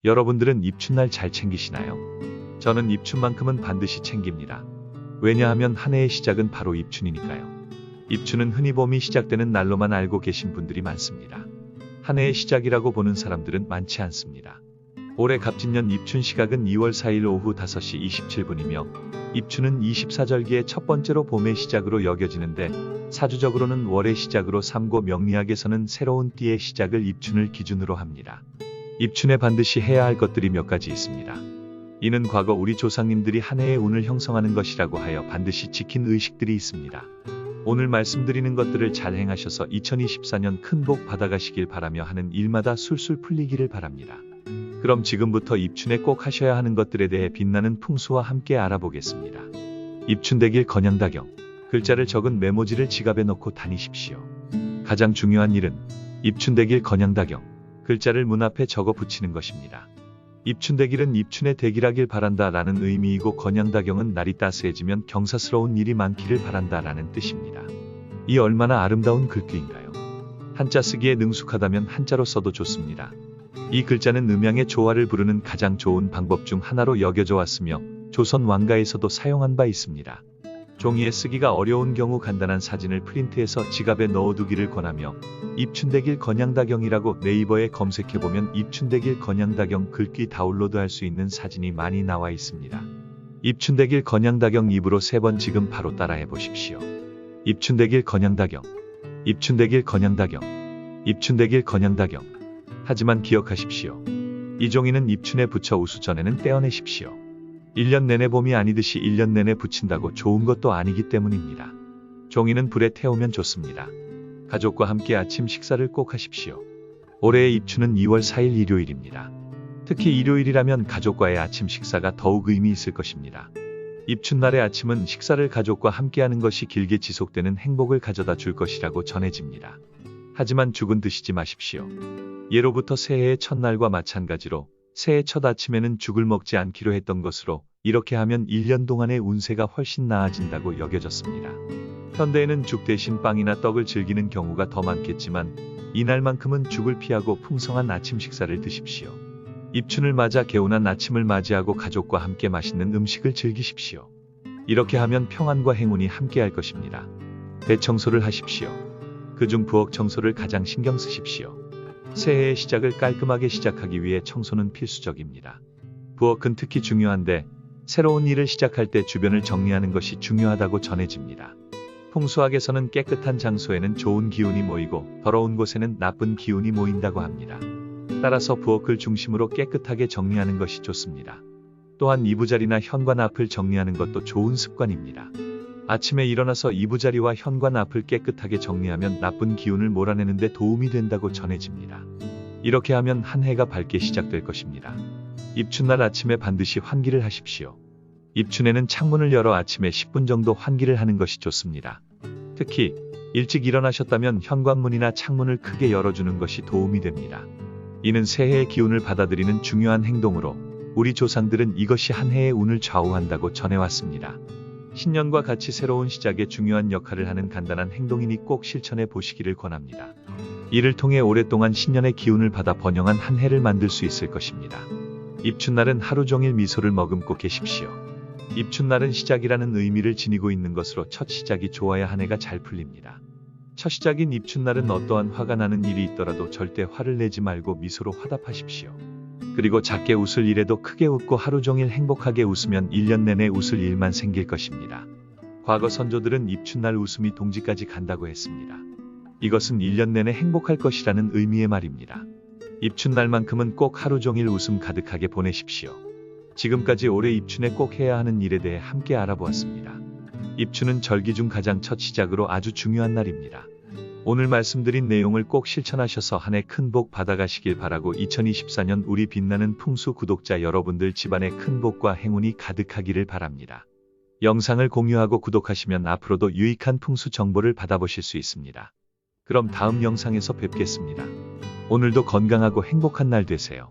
여러분들은 입춘날 잘 챙기시나요? 저는 입춘만큼은 반드시 챙깁니다. 왜냐하면 한 해의 시작은 바로 입춘이니까요. 입춘은 흔히 봄이 시작되는 날로만 알고 계신 분들이 많습니다. 한 해의 시작이라고 보는 사람들은 많지 않습니다. 올해 갑진년 입춘 시각은 2월 4일 오후 5시 27분이며 입춘은 24절기의 첫 번째로 봄의 시작으로 여겨지는데 사주적으로는 월의 시작으로 삼고 명리학에서는 새로운 띠의 시작을 입춘을 기준으로 합니다. 입춘에 반드시 해야 할 것들이 몇 가지 있습니다. 이는 과거 우리 조상님들이 한 해의 운을 형성하는 것이라고 하여 반드시 지킨 의식들이 있습니다. 오늘 말씀드리는 것들을 잘 행하셔서 2024년 큰 복 받아가시길 바라며 하는 일마다 술술 풀리기를 바랍니다. 그럼 지금부터 입춘에 꼭 하셔야 하는 것들에 대해 빛나는 풍수와 함께 알아보겠습니다. 입춘대길 건양다경. 글자를 적은 메모지를 지갑에 넣고 다니십시오. 가장 중요한 일은 입춘대길 건양다경. 글자를 문 앞에 적어 붙이는 것입니다. 입춘대길은 입춘에 대길하길 바란다 라는 의미이고 건양다경은 날이 따스해지면 경사스러운 일이 많기를 바란다 라는 뜻입니다. 이 얼마나 아름다운 글귀인가요? 한자 쓰기에 능숙하다면 한자로 써도 좋습니다. 이 글자는 음양의 조화를 부르는 가장 좋은 방법 중 하나로 여겨져 왔으며 조선 왕가에서도 사용한 바 있습니다. 종이에 쓰기가 어려운 경우 간단한 사진을 프린트해서 지갑에 넣어두기를 권하며 입춘대길 건양다경이라고 네이버에 검색해보면 입춘대길 건양다경 글귀 다운로드할 수 있는 사진이 많이 나와 있습니다. 입춘대길 건양다경 입으로 3번 지금 바로 따라해 보십시오. 입춘대길 건양다경, 입춘대길 건양다경, 입춘대길 건양다경. 하지만 기억하십시오. 이 종이는 입춘에 붙여 우수 전에는 떼어내십시오. 1년 내내 봄이 아니듯이 1년 내내 붙인다고 좋은 것도 아니기 때문입니다. 종이는 불에 태우면 좋습니다. 가족과 함께 아침 식사를 꼭 하십시오. 올해의 입춘은 2월 4일 일요일입니다. 특히 일요일이라면 가족과의 아침 식사가 더욱 의미 있을 것입니다. 입춘날의 아침은 식사를 가족과 함께하는 것이 길게 지속되는 행복을 가져다 줄 것이라고 전해집니다. 하지만 죽은 드시지 마십시오. 예로부터 새해의 첫날과 마찬가지로 새해 첫 아침에는 죽을 먹지 않기로 했던 것으로 이렇게 하면 1년 동안의 운세가 훨씬 나아진다고 여겨졌습니다. 현대에는 죽 대신 빵이나 떡을 즐기는 경우가 더 많겠지만 이날만큼은 죽을 피하고 풍성한 아침 식사를 드십시오. 입춘을 맞아 개운한 아침을 맞이하고 가족과 함께 맛있는 음식을 즐기십시오. 이렇게 하면 평안과 행운이 함께할 것입니다. 대청소를 하십시오. 그중 부엌 청소를 가장 신경 쓰십시오. 새해의 시작을 깔끔하게 시작하기 위해 청소는 필수적입니다. 부엌은 특히 중요한데 새로운 일을 시작할 때 주변을 정리하는 것이 중요하다고 전해집니다. 풍수학에서는 깨끗한 장소에는 좋은 기운이 모이고 더러운 곳에는 나쁜 기운이 모인다고 합니다. 따라서 부엌을 중심으로 깨끗하게 정리하는 것이 좋습니다. 또한 이부자리나 현관 앞을 정리하는 것도 좋은 습관입니다. 아침에 일어나서 이부자리와 현관 앞을 깨끗하게 정리하면 나쁜 기운을 몰아내는 데 도움이 된다고 전해집니다. 이렇게 하면 한 해가 밝게 시작될 것입니다. 입춘날 아침에 반드시 환기를 하십시오. 입춘에는 창문을 열어 아침에 10분 정도 환기를 하는 것이 좋습니다. 특히 일찍 일어나셨다면 현관문이나 창문을 크게 열어주는 것이 도움이 됩니다. 이는 새해의 기운을 받아들이는 중요한 행동으로 우리 조상들은 이것이 한 해의 운을 좌우한다고 전해왔습니다. 신년과 같이 새로운 시작에 중요한 역할을 하는 간단한 행동이니 꼭 실천해 보시기를 권합니다. 이를 통해 오랫동안 신년의 기운을 받아 번영한 한 해를 만들 수 있을 것입니다. 입춘날은 하루 종일 미소를 머금고 계십시오. 입춘날은 시작이라는 의미를 지니고 있는 것으로 첫 시작이 좋아야 한 해가 잘 풀립니다. 첫 시작인 입춘날은 어떠한 화가 나는 일이 있더라도 절대 화를 내지 말고 미소로 화답하십시오. 그리고 작게 웃을 일에도 크게 웃고 하루 종일 행복하게 웃으면 1년 내내 웃을 일만 생길 것입니다. 과거 선조들은 입춘날 웃음이 동지까지 간다고 했습니다. 이것은 1년 내내 행복할 것이라는 의미의 말입니다. 입춘날만큼은 꼭 하루 종일 웃음 가득하게 보내십시오. 지금까지 올해 입춘에 꼭 해야 하는 일에 대해 함께 알아보았습니다. 입춘은 절기 중 가장 첫 시작으로 아주 중요한 날입니다. 오늘 말씀드린 내용을 꼭 실천하셔서 한 해 큰 복 받아가시길 바라고 2024년 우리 빛나는 풍수 구독자 여러분들 집안에 큰 복과 행운이 가득하기를 바랍니다. 영상을 공유하고 구독하시면 앞으로도 유익한 풍수 정보를 받아보실 수 있습니다. 그럼 다음 영상에서 뵙겠습니다. 오늘도 건강하고 행복한 날 되세요.